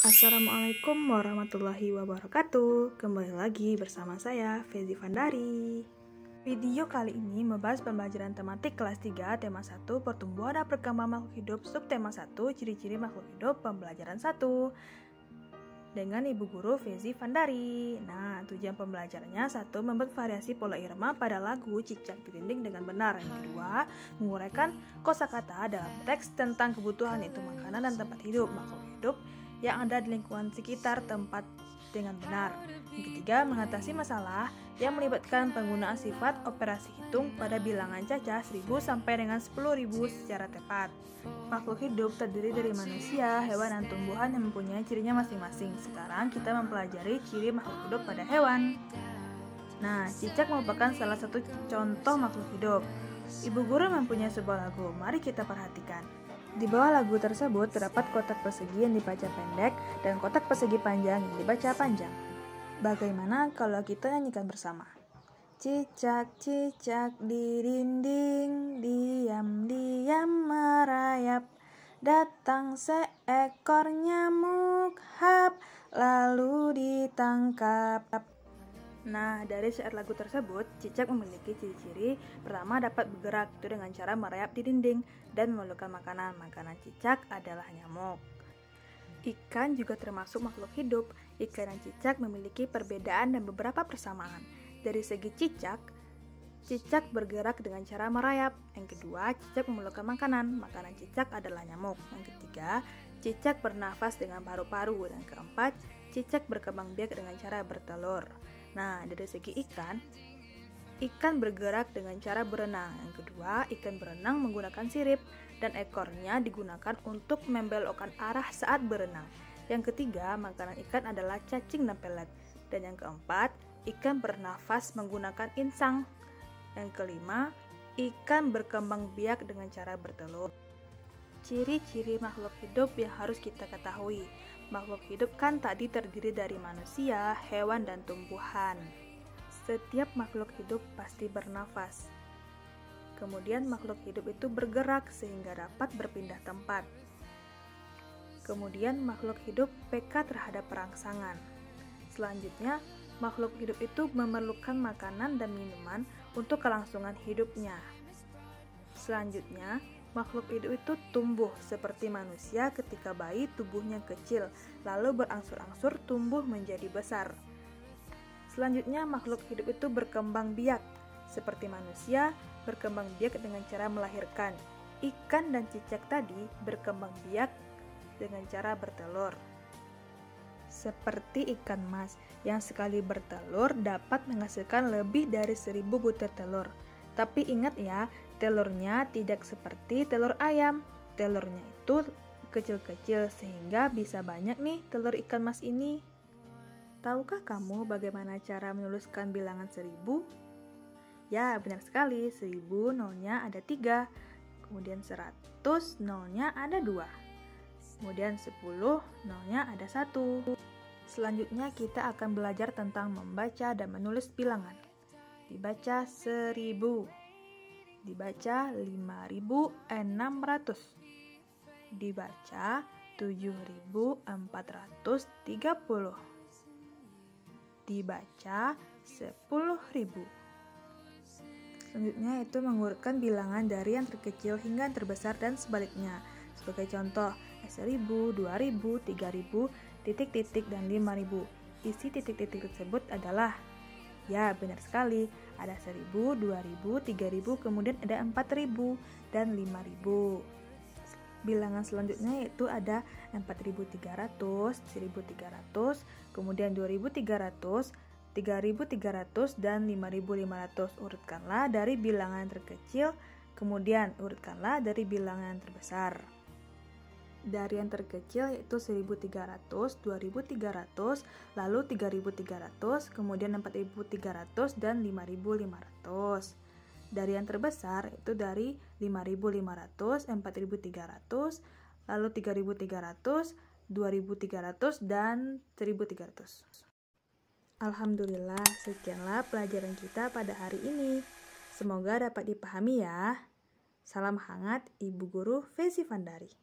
Assalamualaikum warahmatullahi wabarakatuh. Kembali lagi bersama saya, Fezi Vandari. Video kali ini membahas pembelajaran tematik kelas 3, tema 1, pertumbuhan dan perkembangan makhluk hidup, subtema 1, ciri-ciri makhluk hidup, pembelajaran 1. Dengan Ibu Guru Fezi Vandari. Nah, tujuan pembelajarannya: 1. Membuat variasi pola irama pada lagu Cicak di Dinding dengan benar. Yang kedua, menguraikan kosakata dalam teks tentang kebutuhan, yaitu makanan dan tempat hidup makhluk hidup yang ada di lingkungan sekitar tempat dengan benar. Yang ketiga, mengatasi masalah yang melibatkan penggunaan sifat operasi hitung pada bilangan cacah 1000 sampai dengan 10.000 secara tepat. Makhluk hidup terdiri dari manusia, hewan, dan tumbuhan yang mempunyai cirinya masing-masing. Sekarang kita mempelajari ciri makhluk hidup pada hewan. Nah, cicak merupakan salah satu contoh makhluk hidup. Ibu Guru mempunyai sebuah lagu, mari kita perhatikan. Di bawah lagu tersebut terdapat kotak persegi yang dibaca pendek dan kotak persegi panjang yang dibaca panjang. Bagaimana kalau kita nyanyikan bersama? Cicak-cicak di dinding, diam-diam merayap. Datang seekor nyamuk, hap, lalu ditangkap. Nah, dari syair lagu tersebut, cicak memiliki ciri-ciri. Pertama, dapat bergerak itu dengan cara merayap di dinding dan memerlukan makanan. Makanan cicak adalah nyamuk. Ikan juga termasuk makhluk hidup. Ikan dan cicak memiliki perbedaan dan beberapa persamaan. Dari segi cicak bergerak dengan cara merayap. Yang kedua, cicak memerlukan makanan. Makanan cicak adalah nyamuk. Yang ketiga, cicak bernafas dengan paru-paru. Dan keempat, cicak berkembang biak dengan cara bertelur. Nah, dari segi ikan bergerak dengan cara berenang. Yang kedua, ikan berenang menggunakan sirip dan ekornya digunakan untuk membelokkan arah saat berenang. Yang ketiga, makanan ikan adalah cacing dan pelet. Dan yang keempat, ikan bernafas menggunakan insang. Yang kelima, ikan berkembang biak dengan cara bertelur. Ciri-ciri makhluk hidup yang harus kita ketahui. Makhluk hidup kan tadi terdiri dari manusia, hewan, dan tumbuhan. Setiap makhluk hidup pasti bernafas. Kemudian makhluk hidup itu bergerak sehingga dapat berpindah tempat. Kemudian makhluk hidup peka terhadap perangsangan. Selanjutnya, makhluk hidup itu memerlukan makanan dan minuman untuk kelangsungan hidupnya. Selanjutnya, makhluk hidup itu tumbuh seperti manusia. Ketika bayi, tubuhnya kecil, lalu berangsur-angsur tumbuh menjadi besar. Selanjutnya, makhluk hidup itu berkembang biak seperti manusia, berkembang biak dengan cara melahirkan. Ikan dan cicak tadi berkembang biak dengan cara bertelur. Seperti ikan mas yang sekali bertelur dapat menghasilkan lebih dari 1000 butir telur. Tapi ingat ya, telurnya tidak seperti telur ayam. Telurnya itu kecil-kecil sehingga bisa banyak nih telur ikan mas ini. Tahukah kamu bagaimana cara menuliskan bilangan 1000? Ya, benar sekali. 1000 nolnya ada 3. Kemudian 100 nolnya ada 2. Kemudian 10 nolnya ada 1. Selanjutnya kita akan belajar tentang membaca dan menulis bilangan. Dibaca 1000, dibaca 5600, dibaca 7430, dibaca 10.000. Selanjutnya itu mengurutkan bilangan dari yang terkecil hingga yang terbesar dan sebaliknya. Sebagai contoh, 1000, 2000, 3000, titik-titik, dan 5000. Isi titik-titik tersebut adalah, ya, benar sekali. Ada 1000, 2000, 3000, kemudian ada 4000 dan 5000. Bilangan selanjutnya yaitu ada 4300, 1300, kemudian 2300, 3300, dan 5500. Urutkanlah dari bilangan terkecil, kemudian urutkanlah dari bilangan terbesar. Dari yang terkecil yaitu 1300, 2300, lalu 3300, kemudian 4300 dan 5500. Dari yang terbesar itu dari 5500, 4300, lalu 3300, 2300 dan 1300. Alhamdulillah, sekianlah pelajaran kita pada hari ini. Semoga dapat dipahami ya. Salam hangat Ibu Guru Fezi Vandari.